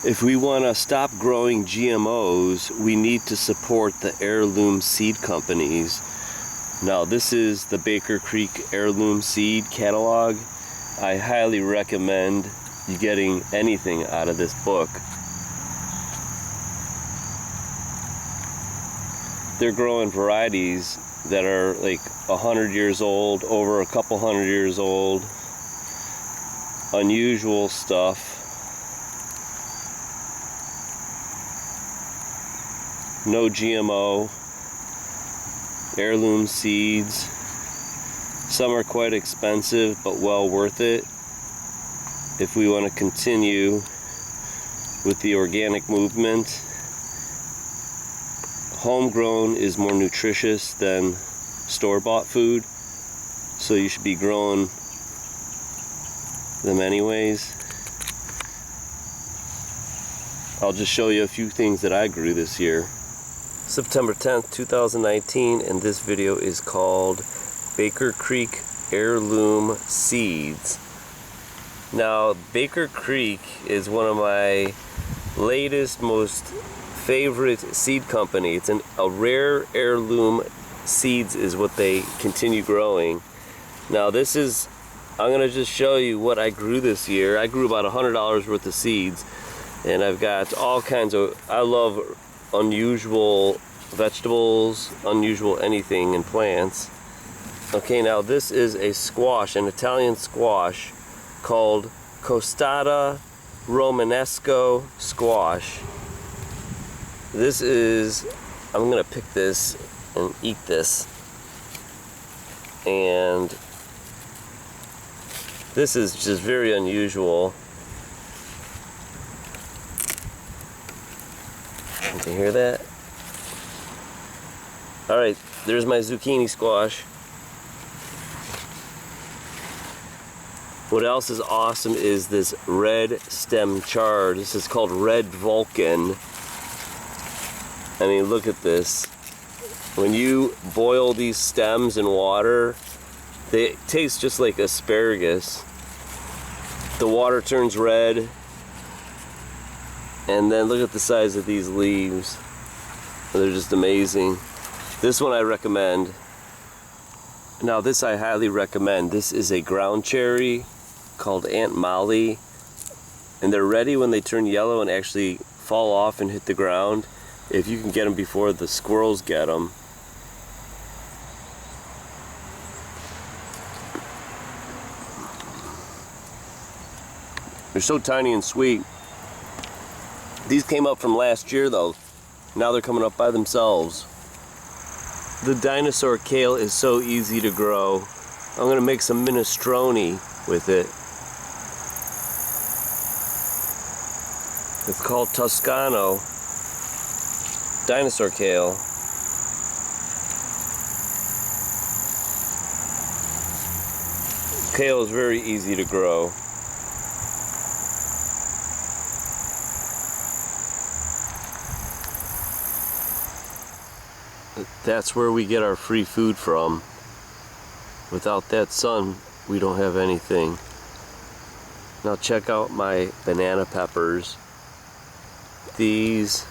If we want to stop growing GMOs, we need to support the heirloom seed companies. Now, this is the Baker Creek Heirloom Seed Catalog. I highly recommend you getting anything out of this book. They're growing varieties that are like 100 years old, over a couple hundred years old. Unusual stuff. No GMO, heirloom seeds. Some are quite expensive, but well worth it if we want to continue with the organic movement. Homegrown is more nutritious than store-bought food, so you should be growing them anyways. I'll just show you a few things that I grew this year. September 10th, 2019, and this video is called Baker Creek Heirloom Seeds. Now, Baker Creek is one of my latest, most favorite seed company. It's a rare heirloom seeds is what they continue growing. Now this is, I'm gonna just show you what I grew this year. I grew about $100 worth of seeds, and I've got all kinds of, I love unusual vegetables, unusual anything, and plants. Okay, now this is a squash, an Italian squash called Costata Romanesco squash. This is, I'm gonna pick this and eat this, and this is just very unusual. You can hear that? Alright, there's my zucchini squash. What else is awesome is this red stem chard. This is called Red Vulcan. I mean, look at this. When you boil these stems in water, they taste just like asparagus. The water turns red, and then look at the size of these leaves. They're just amazing. This one I recommend. Now this I highly recommend. This is a ground cherry called Aunt Molly, and they're ready when they turn yellow and actually fall off and hit the ground. If you can get them before the squirrels get them. They're so tiny and sweet. These came up from last year though. Now they're coming up by themselves. The dinosaur kale is so easy to grow. I'm gonna make some minestrone with it. It's called Toscano dinosaur kale. Kale is very easy to grow. That's where we get our free food from. Without that sun, we don't have anything. Now check out my banana peppers. These,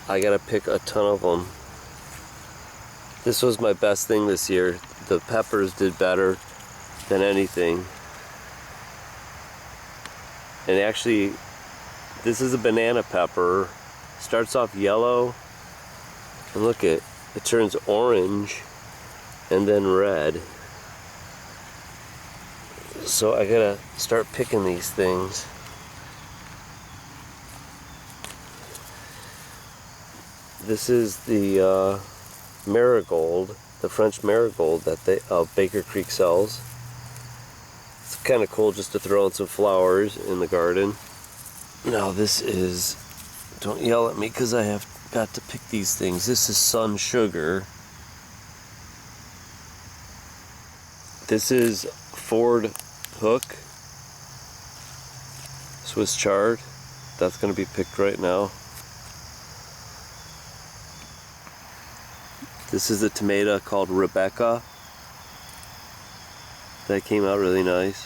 I gotta pick a ton of them. This was my best thing this year. The peppers did better than anything. And actually, this is a banana pepper. Starts off yellow, and look it turns orange and then red. So I gotta start picking these things. This is the marigold, the French marigold that Baker Creek sells. It's kind of cool just to throw in some flowers in the garden. Now this is, don't yell at me because I have got to pick these things. This is sun sugar. This is Ford Hook Swiss chard. That's going to be picked right now. This is a tomato called Rebecca. That came out really nice.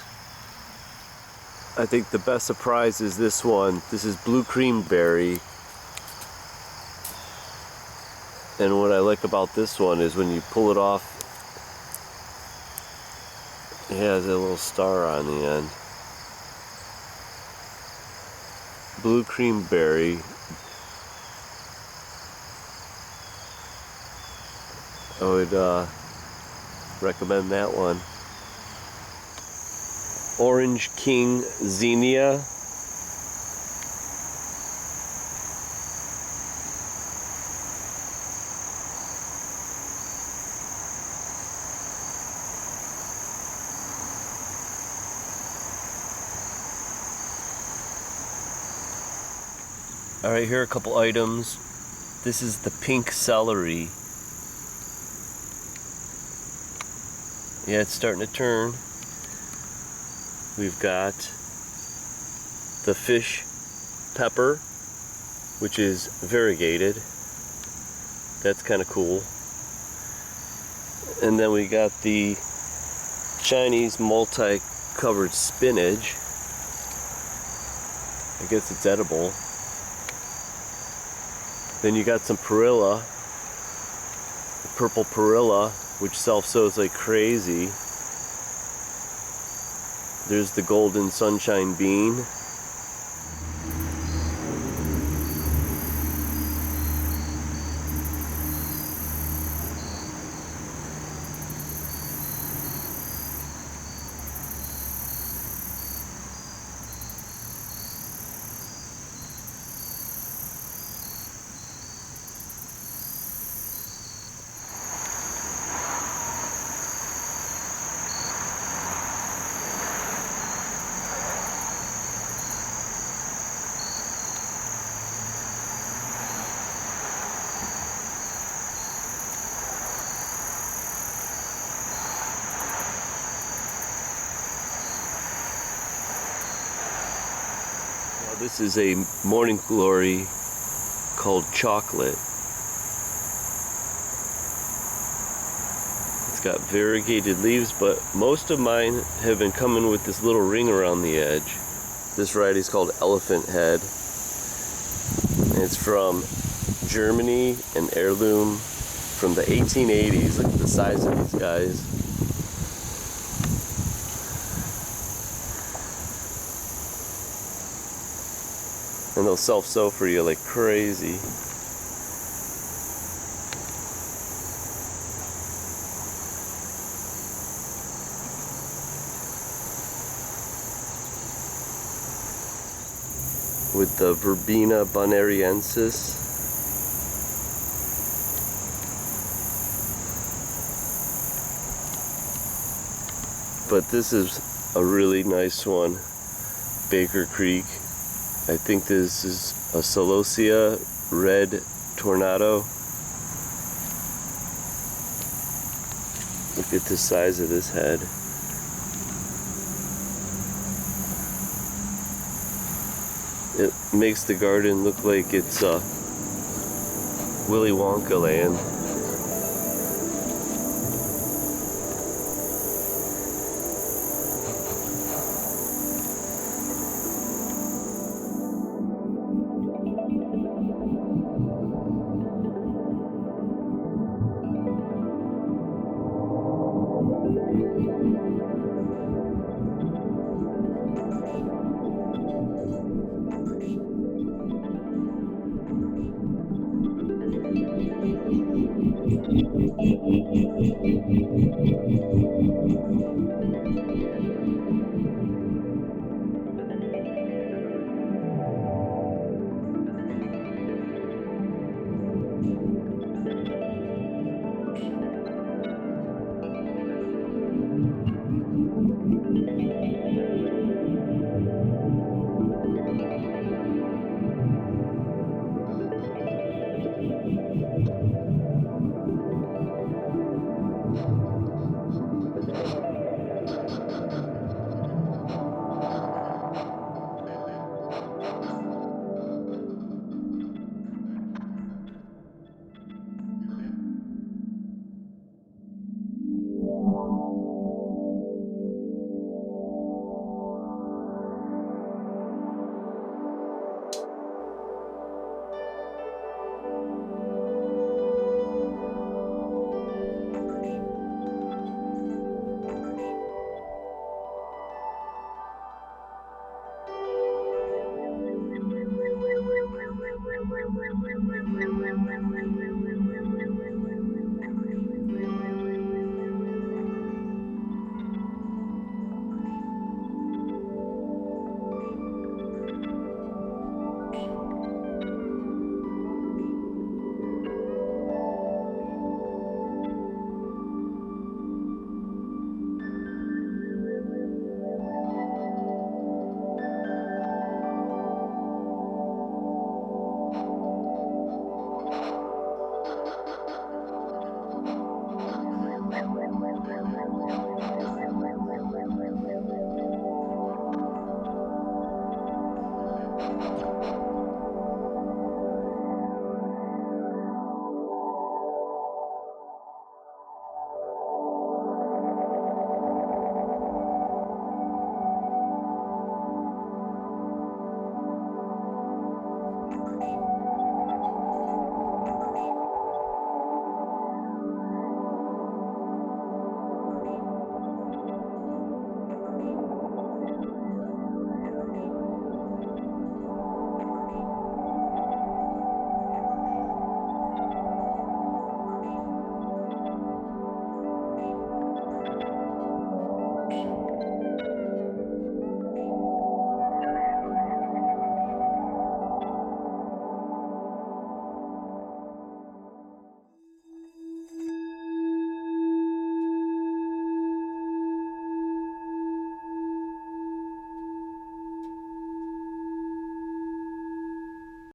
I think the best surprise is this one. This is blue cream berry. And what I like about this one is when you pull it off, it has a little star on the end. Blue cream berry. I would recommend that one. Orange King Zinnia. Alright, here are a couple items. This is the pink celery. Yeah, it's starting to turn. We've got the fish pepper, which is variegated. That's kind of cool. And then we got the Chinese multi-covered spinach. I guess it's edible. Then you got some perilla, purple perilla, which self-sows like crazy. There's the golden sunshine bean. This is a morning glory called chocolate. It's got variegated leaves, but most of mine have been coming with this little ring around the edge. This variety is called Elephant Head. And it's from Germany, and Heirloom from the 1880s. Look at the size of these guys. And they'll self-sow for you like crazy. With the Verbena bonariensis. But this is a really nice one. Baker Creek. I think this is a Celosia Red Tornado. Look at the size of this head. It makes the garden look like it's Willy Wonka land.